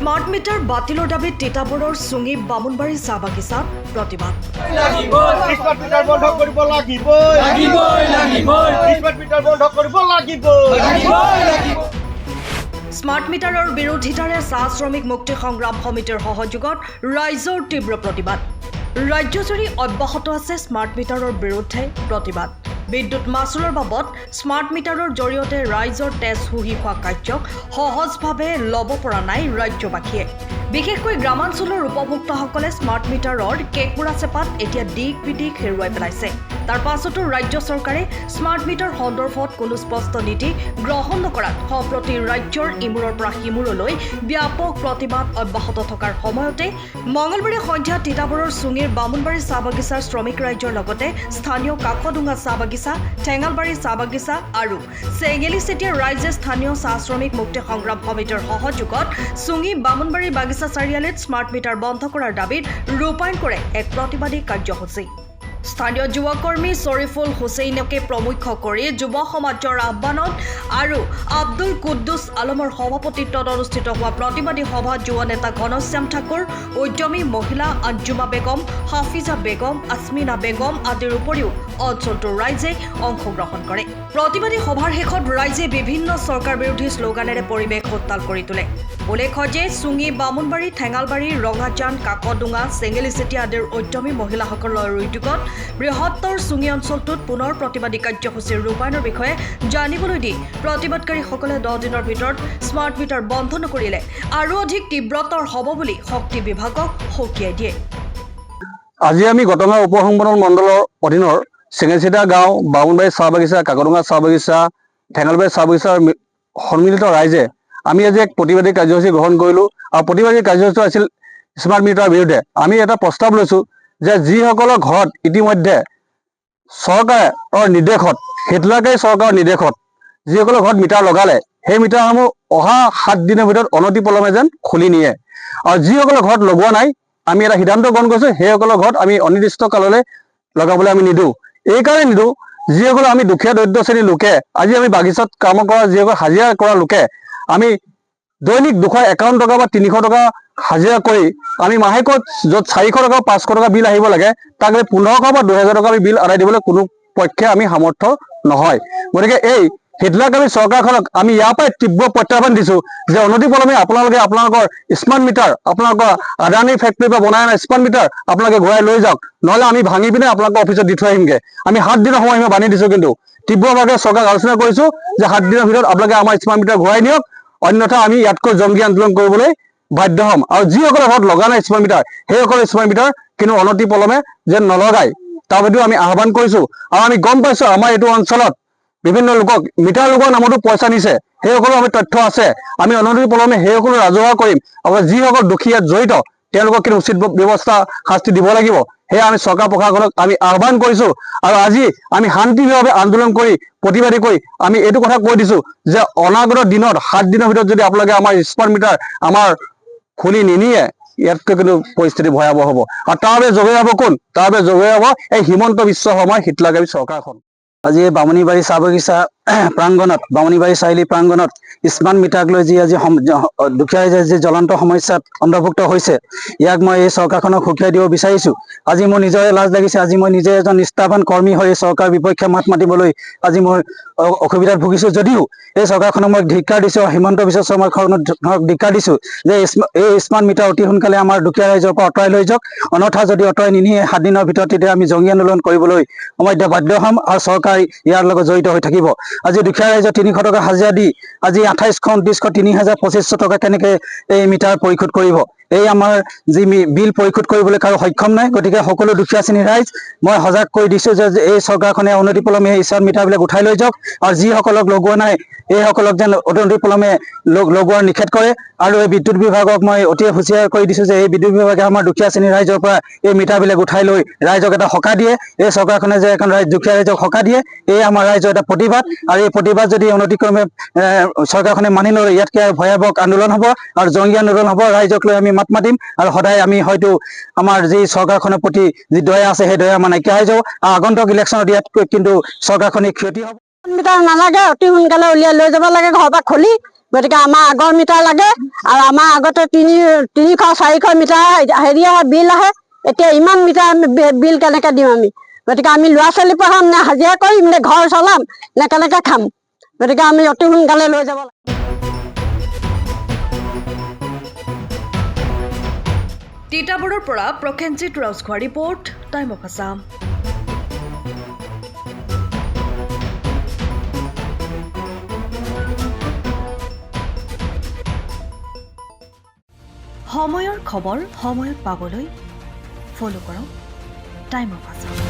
Smart meter বাতিলৰ দাবীত তিতাবৰৰ চুঙি বামুণবাৰী চাহ বাগিচাত প্ৰতিবাদ। স্মাৰ্ট মিটাৰ বন্ধ কৰিব লাগিব। স্মাৰ্ট মিটাৰ বন্ধ কৰিব লাগিব। স্মাৰ্ট মিটাৰৰ বিৰোধিতাৰে চাহ শ্ৰমিক মুক্তি সংগ্ৰাম সমিতিৰ সহযোগত ৰাইজৰ তীব্ৰ প্ৰতিবাদ। ৰাজ্যজুৰি অব্যাহত আছে স্মাৰ্ট মিটাৰৰ বিৰুদ্ধে প্ৰতিবাদ। বিদ্যুৎ মাচুলৰ বাবদ স্মাৰ্ট মিটাৰৰ জৰিয়তে ৰাইজৰ তেজ শুহি খোৱা কাৰ্যক সহজভাৱে ল'ব পৰা নাই ৰাজ্যবাসীয়ে। বিশেষকৈ গ্ৰামাঞ্চলৰ উপভোক্তাসকলে স্মাৰ্ট মিটাৰৰ কেঁকুৰা চেপাত এতিয়া দিক বিদিক হেৰুৱাই পেলাইছে। তাৰ পাছতো ৰাজ্য চৰকাৰে স্মাৰ্ট মিটাৰ সন্দৰ্ভত কোনো স্পষ্ট নীতি গ্ৰহণ নকৰাত সম্প্ৰতি ৰাজ্যৰ ইমূৰৰ পৰা সিমূৰলৈ ব্যাপক প্ৰতিবাদ অব্যাহত থকাৰ সময়তে মঙলবাৰে সন্ধিয়া তিতাবৰৰ চুঙিৰ বামুণবাৰী চাহ বাগিচাৰ শ্ৰমিক ৰাইজৰ লগতে স্থানীয় কাকডোঙা চাহ বাগিচা, ঠেঙালবাৰী চাহ বাগিচা আৰু চেঙেলিচেটীয়া ৰাইজে স্থানীয় চাহ শ্ৰমিক মুক্তি সংগ্ৰাম সমিতিৰ সহযোগত চুঙি বামুণবাৰী বাগিচা চাৰিআলিত স্মাৰ্ট মিটাৰ বন্ধ কৰাৰ দাবীত ৰূপায়ণ কৰে এক প্ৰতিবাদী কাৰ্যসূচী। স্থানীয় যুৱকৰ্মী শ্বৰিফুল হুছেইনকে প্ৰমুখ্য কৰি যুৱ সমাজৰ আহ্বানত আৰু আব্দুল কুদ্দুছ আলমৰ সভাপতিত্বত অনুষ্ঠিত হোৱা প্ৰতিবাদী সভাত যুৱ নেতা ঘনশ্যাম ঠাকুৰ, উদ্যমী মহিলা আঞ্জুমা বেগম, হাফিজা বেগম, আসমিনা বেগম আদিৰ উপৰিও অঞ্চলটোৰ ৰাইজে অংশগ্ৰহণ কৰে। প্ৰতিবাদী সভাৰ শেষত ৰাইজে বিভিন্ন চৰকাৰ বিৰোধী শ্লোগানেৰে পৰিৱেশ উত্তাল কৰি তোলে। উল্লেখ্য যে চুঙি বামুণবাৰী, ঠেঙালবাৰী, ৰঙাজান, কাকডোঙা, চেঙেলিচেটীয়া আদিৰ উদ্যমী মহিলাসকলৰ উদ্যোগত বৃহত্তৰ চুঙি অঞ্চলটোত পুনৰ প্ৰতিবাদী কাৰ্যসূচীৰ ৰূপায়ণৰ বিষয়ে জানিবলৈ দি প্ৰতিবাদকাৰীসকলে 10 দিনৰ ভিতৰত স্মাৰ্ট মিটাৰ বন্ধ নকৰিলে আৰু অধিক তীব্ৰতৰ হ'ব বুলি শক্তি বিভাগক সকীয়াই দিয়ে। আজি আমি গটঙা উপসংমণ্ডল মণ্ডলৰ অধীনৰ চেঙেলিচেটীয়া গাঁও, বামুণবাৰী চাহ বাগিচা, কাকডোঙা চাহ বাগিচা, ঠেঙালবাৰী চাহ বাগিচাৰ সন্মিলিত ৰাইজে আমি আজি এক প্ৰতিবাদী কাৰ্যসূচী গ্ৰহণ কৰিলোঁ। আৰু প্ৰতিবাদী কাৰ্যসূচী আছিল স্মাৰ্ট মিটাৰৰ বিৰুদ্ধে। আমি এটা প্ৰস্তাৱ লৈছোঁ যে যিসকলৰ ঘৰত ইতিমধ্যে চৰকাৰৰ নিৰ্দেশত, হিটলাৰকাৰী চৰকাৰৰ নিৰ্দেশত যিসকলৰ ঘৰত মিটাৰ লগালে, সেই মিটাৰসমূহ অহা 7 দিনৰ ভিতৰত অনতিপলমে যেন খুলি নিয়ে। আৰু যিসকলৰ ঘৰত লগোৱা নাই, আমি এটা সিদ্ধান্ত গ্ৰহণ কৰিছোঁ, সেইসকলৰ ঘৰত আমি অনিৰ্দিষ্ট কাললৈ লগাবলৈ আমি নিদিওঁ। এইকাৰণে নিদিওঁ, যিসকল আমি দুখীয়া দৰিদ্ৰ শ্ৰেণীৰ লোকে, আজি আমি বাগিচাত কাম কৰা যিসকল হাজিৰা কৰা লোকে, আমি দৈনিক 251 টকা বা 300 টকা হাজিৰা কৰি আমি মাহেকত য'ত 400 টকা 500 টকা বিল আহিব লাগে, তাক 1500 বা 2000 টকা আমি বিল আদায় দিবলৈ কোনো পক্ষে আমি সামৰ্থ্য নহয়। গতিকে এই হিটলাৰকাৰী চৰকাৰখনক আমি ইয়াৰ পৰাই তীব্ৰ প্ৰত্যাহ্বান দিছোঁ যে অনতিপলমে আপোনালোকে আপোনালোকৰ স্মাৰ্ট মিটাৰ, আপোনালোকৰ আদানী ফেক্টৰীৰ পৰা বনাই অনা স্মাৰ্ট মিটাৰ আপোনালোকে ঘূৰাই লৈ যাওক, নহ'লে আমি ভাঙি পিনে আপোনালোকৰ অফিচত দি থৈ আহিমগৈ। আমি 7 দিনৰ সময়সীমা বান্ধি দিছোঁ, কিন্তু তীব্ৰভাৱে চৰকাৰক আলোচনা কৰিছোঁ যে 7 দিনৰ ভিতৰত আপোনালোকে আমাৰ স্মাৰ্ট মিটাৰ ঘূৰাই নিয়ক, অন্যথা আমি ইয়াতকৈ জংগী আন্দোলন কৰিবলৈ বাধ্য হ'ম। আৰু যিসকলৰ ঘৰত লগা নাই স্মাৰ্ট মিটাৰ, সেইসকলৰ স্মাৰ্ট মিটাৰ কিন্তু অনতিপলমে যেন নলগায়, তাৰ বাবেও আমি আহ্বান কৰিছোঁ। আৰু আমি গম পাইছোঁ আমাৰ এইটো অঞ্চলত বিভিন্ন লোকক মিটাৰ লগোৱাৰ নামতো পইচা নিছে, সেইসকলৰ আমি তথ্য আছে। আমি অনতিপলমে সেইসকলো ৰাজহুৱা কৰিম। আৰু যিসকল দোষী ইয়াত জড়িত তেওঁলোকক কিন্তু উচিত ব্যৱস্থা শাস্তি দিব লাগিব, সেয়া আমি চৰকাৰ প্ৰশাসনক আমি আহ্বান কৰিছোঁ। আৰু আজি আমি শান্তিভাৱে আন্দোলন কৰি প্ৰতিবাদী কৰি আমি এইটো কথা কৈ দিছোঁ যে অনাগত দিনত 7 দিনৰ ভিতৰত যদি আপোনালোকে আমাৰ স্মাৰ্ট মিটাৰ আমাৰ খুলি নিনিয়ে, ইয়াতকৈ কিন্তু পৰিস্থিতি ভয়াৱহ হ'ব। আৰু তাৰ বাবে জগৰীয়া হ'ব কোন? তাৰ বাবে জগৰীয়া হ'ব এই হিমন্ত বিশ্ব শৰ্মাৰ হিটলাৰকাৰী চৰকাৰখন। আজি এই বামুণীবাৰী চাহ বাগিচা প্ৰাংগণত, বামুণীবাৰী চাৰিআলি প্ৰাংগণত স্মাৰ্ট মিটাৰক লৈ যি আজি দুখীয়া ৰাইজে যি জ্বলন্ত সমস্যাত অন্তৰ্ভুক্ত হৈছে, ইয়াক মই এই চৰকাৰখনক সকীয়াই দিব বিচাৰিছোঁ। আজি মোৰ নিজৰে লাজ লাগিছে। আজি মই নিজে এজন নিষ্ঠাৱান কৰ্মী হৈ চৰকাৰৰ বিপক্ষে মাত মাতিবলৈ আজি মই অসুবিধাত ভুগিছোঁ। যদিও এই চৰকাৰখনক মই ধিক্কাৰ দিছোঁ, হিমন্ত বিশ্ব শৰ্মাখনক ধিক্কাৰ দিছোঁ যে এই স্মাৰ্ট মিটাৰ অতি সোনকালে আমাৰ দুখীয়া ৰাইজৰ পৰা আঁতৰাই লৈ যাওক, অন্যথা যদি আঁতৰাই নিনিয়ে 7 দিনৰ ভিতৰত তেতিয়া আমি জংগী আন্দোলন কৰিবলৈ মই এতিয়া বাধ্য হ'ম আৰু চৰকাৰ ইয়াৰ লগত জড়িত হৈ থাকিব। আজি দুখীয়া ৰাইজৰ 300 টকা হাজিৰা দি আজি 28খন 29শ 3025 টকা কেনেকৈ এই মিটাৰ পৰিশোধ কৰিব? এই আমাৰ যি বিল পৰিশোধ কৰিবলৈ কাৰো সক্ষম নাই। গতিকে সকলো দুখীয়া শ্ৰেণীৰ ৰাইজ মই সজাগ কৰি দিছোঁ যে এই চৰকাৰখনে অনতিপলমে এই স্মাৰ্ট মিটাৰবিলাক উঠাই লৈ যাওক, আৰু যিসকলক লগোৱা নাই এইসকলক যেন অনতিপলমে লগোৱাৰ নিষেধ কৰে। আৰু এই বিদ্যুৎ বিভাগক মই অতি হুঁচিয়াৰ কৰি দিছোঁ যে এই বিদ্যুৎ বিভাগে আমাৰ দুখীয়া শ্ৰেণীৰ ৰাইজৰ পৰা এই মিটাৰবিলাক উঠাই লৈ ৰাইজক এটা সকাহ দিয়ে। এই চৰকাৰখনে যে এখন দুখীয়া ৰাইজক সকাহ দিয়ে, এই আমাৰ ৰাইজৰ এটা প্ৰতিবাদ। আৰু এই প্ৰতিবাদ যদি অনতিক্ৰমে চৰকাৰখনে মানি নলয়, ইয়াতকৈ ভয়াৱহ আন্দোলন হ'ব আৰু জংগী আন্দোলন হ'ব। ৰাইজক লৈ আমি মাত মাতিম আৰু সদায় আমি হয়তো আমাৰ যি চৰকাৰখনৰ প্ৰতি যি দয়া আছে সেই দয়া আমাৰ নাইকিয়া হৈ যাব। আৰু আগন্তুক ইলেকশ্যনত ইয়াতকৈ কিন্তু চৰকাৰখনে ক্ষতি হ'ব। মিটাৰ নালাগে, অতি সোনকালে উলিয়াই লৈ যাব লাগে ঘৰৰ পৰা খুলি। গতিকে আমাৰ আগৰ মিটাৰ লাগে আৰু আমাৰ আগতে 300-400 মিটাৰ হেৰি আহে বিল আহে এতিয়া ইমান মিটাৰ বিল কেনেকৈ দিম আমি গতিকে আমি ল'ৰা ছোৱালী পঢ়াম নে হাজিৰা কৰিম নে ঘৰ চলাম নে কেনেকৈ খাম গতিকে আমি অতি সোনকালে লৈ যাব লাগে তিতাবৰৰ পৰা Prasenjit Rajkhowa report time of Assam সময়ৰ খবৰ সময়ত পাবলৈ ফলো কৰক টাইম অফ আছাম